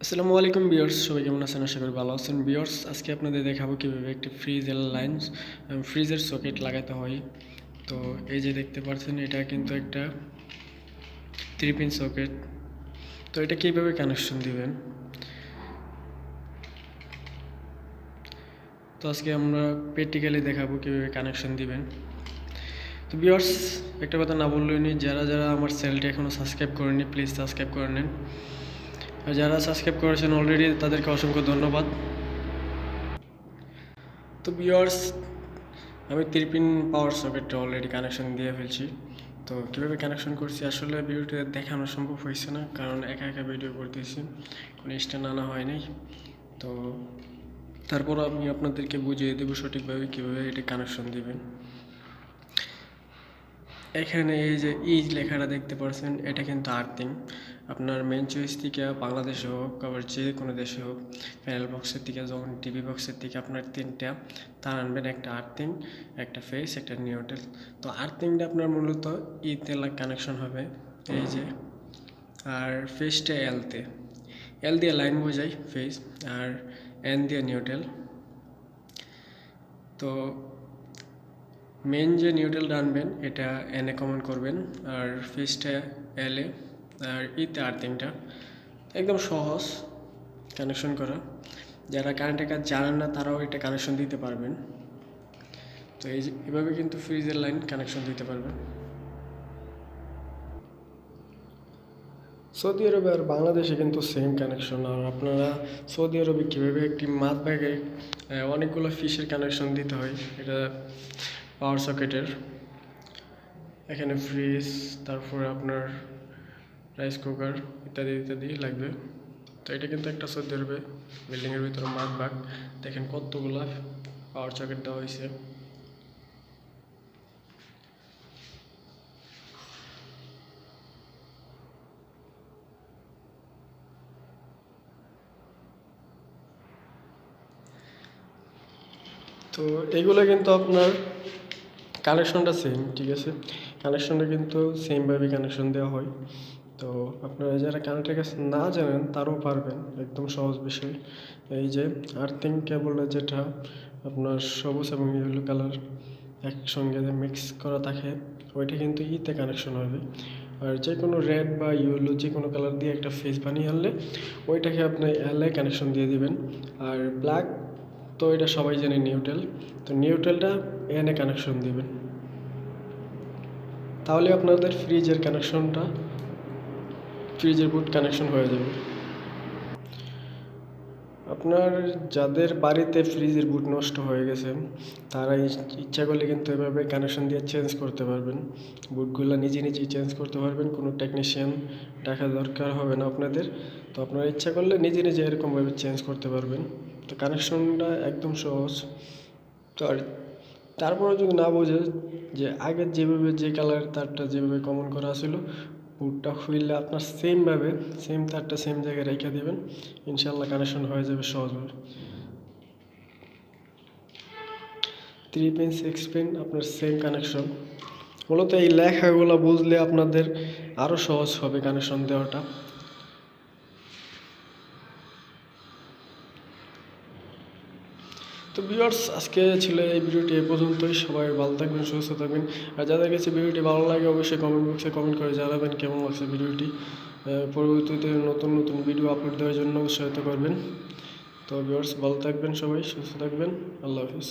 আসসালামু আলাইকুম ভিউয়ার্স, সবাই কেমন আছেন? আশা করি ভালো আছেন। ভিউয়ার্স, আজকে আপনাদের দেখাবো কিভাবে একটি ফ্রিজের সকেট লাগাতে হয়। তো এই যে দেখতে পাচ্ছেন, এটা কিন্তু একটা 3 পিন সকেট। তো এটা কিভাবে কানেকশন দিবেন, তো আজকে আমরা প্র্যাকটিক্যালি দেখাবো কিভাবে কানেকশন দিবেন। তো ভিউয়ার্স, একটা কথা না বললেই নেই, যারা যারা আমার চ্যানেলটা এখনও সাবস্ক্রাইব করেনি প্লিজ সাবস্ক্রাইব করে নেন, আর যারা সাবস্ক্রাইব করেছেন অলরেডি তাদেরকে অসংখ্য ধন্যবাদ। তো ভিউয়ার্স, আমি 3 পিন পাওয়ার সকেটটা অলরেডি কানেকশন দিয়ে ফেলছি। তো কীভাবে কানেকশন করছি আসলে ভিডিওটা দেখানো সম্ভব হয়েছে না, কারণ একা একা ভিডিও করতেছি, কোনো স্ট্যান্ড আনা হয়নি। তো তারপর আমি আপনাদেরকে বুঝিয়ে দেবো সঠিকভাবে কীভাবে এটা কানেকশন দিবেন। এখানে এই যে লেখাটা দেখতে পাচ্ছেন, এটা কিন্তু আর্থিং। আপনার মেন চয়েস থেকে বাংলাদেশে হোক, আবার যে কোনো দেশে হোক, প্যানেল বক্সের থেকে যখন টিভি বক্সের থেকে আপনার 3টা তার আনবেন, একটা আর্থিং, একটা ফেস, একটা নিউট্রাল। তো আর্থিংটা আপনার মূলত ইতে কানেকশন হবে এই যে, আর ফেসটা এল দিয়ে লাইন বোঝাই ফেস, আর এন দিয়ে নিউট্রাল। তো মেন যে নিউট্রালটা আনবেন এটা এনে কমেন্ট করবেন, আর ফেসটা এলে, আর ইতে আর্থিংটা। একদম সহজ কানেকশন করা, যারা কারেন্টের কাজ জানেন না তারাও এটা কানেকশন দিতে পারবেন। তো এই যে এভাবে কিন্তু ফ্রিজের লাইন কানেকশন দিতে পারবেন। সৌদি আরবে আর বাংলাদেশে কিন্তু সেম কানেকশন। আর আপনারা সৌদি আরবে কীভাবে একটি মাদ ব্যাগে অনেকগুলো ফিশের কানেকশন দিতে হয়, এটা পাওয়ার সকেটের, এখানে ফ্রিজ, তারপরে আপনার রাইস কুকার ইত্যাদি ইত্যাদি লাগবে। তো এটা কিন্তু একটা সৌদি আরবে বিল্ডিংয়ের ভিতরে মাদ বাগ, দেখেন কতগুলা পাওয়ার সকেট দেওয়া হয়েছে। তো এগুলো কিন্তু আপনার কানেকশনটা সেম, ঠিক আছে, কানেকশনটা কিন্তু সেমভাবে কানেকশন দেওয়া হয়। তো আপনারা যারা কারেন্টের কাছে না জানেন তারাও পারবেন, একদম সহজ বিষয়। এই যে আর্থিং কেবলটা, যেটা আপনার সবুজ এবং ইয়েলো কালার একসঙ্গে মিক্স করা থাকে, ওইটা কিন্তু ইতে কানেকশন হবে। আর যে কোনো রেড বা ইয়েলো যে কোনো কালার দিয়ে একটা ফেস বানিয়ে আনলে ওইটাকে আপনি এলে কানেকশন দিয়ে দিবেন। আর ব্ল্যাক, তো এটা সবাই জানে নিউট্রাল, তো নিউট্রালটা এনে কানেকশন দিবেন, তাহলে আপনাদের ফ্রিজের বুট কানেকশন হয়ে যাবে। আপনার যাদের বাড়িতে ফ্রিজের বুট নষ্ট হয়ে গেছে তারা ইচ্ছা করলে কিন্তু এভাবে কানেকশন দিয়ে চেঞ্জ করতে পারবেন, বুটগুলো নিজে নিজেই চেঞ্জ করতে পারবেন, কোনো টেকনিশিয়ান দেখা দরকার হবে না আপনাদের। তো আপনারা ইচ্ছা করলে নিজে নিজে এরকমভাবে চেঞ্জ করতে পারবেন। তো কানেকশনটা একদম সহজ। তো আর তারপরে যদি না বোঝে, যে আগের যেভাবে যে কালার তারটা যেভাবে কমন করা ছিল, বুটটা খুললে আপনার সেম তারটা সেম জায়গায় রেখে দেবেন, ইনশাল্লাহ কানেকশন হয়ে যাবে সহজভাবে। 3 পিন 6 পিন আপনার সেম কানেকশন। মূলত এই লেখাগুলো বুঝলে আপনাদের আরও সহজ হবে কানেকশন দেওয়াটা। তো ভিউয়ার্স, আজকে ছিল এই ভিডিওটি এ পর্যন্তই। সবাই ভালো থাকবেন, সুস্থ থাকবেন। আর যাদের কাছে ভিডিওটি ভালো লাগে অবশ্যই কমেন্ট বক্সে কমেন্ট করে জানাবেন কেমন লাগছে ভিডিওটি। পরবর্তীতে নতুন নতুন ভিডিও আপলোড দেওয়ার জন্য উৎসাহিত করবেন। তো ভিউয়ার্স, ভালো থাকবেন, সবাই সুস্থ থাকবেন। আল্লাহ হাফিজ।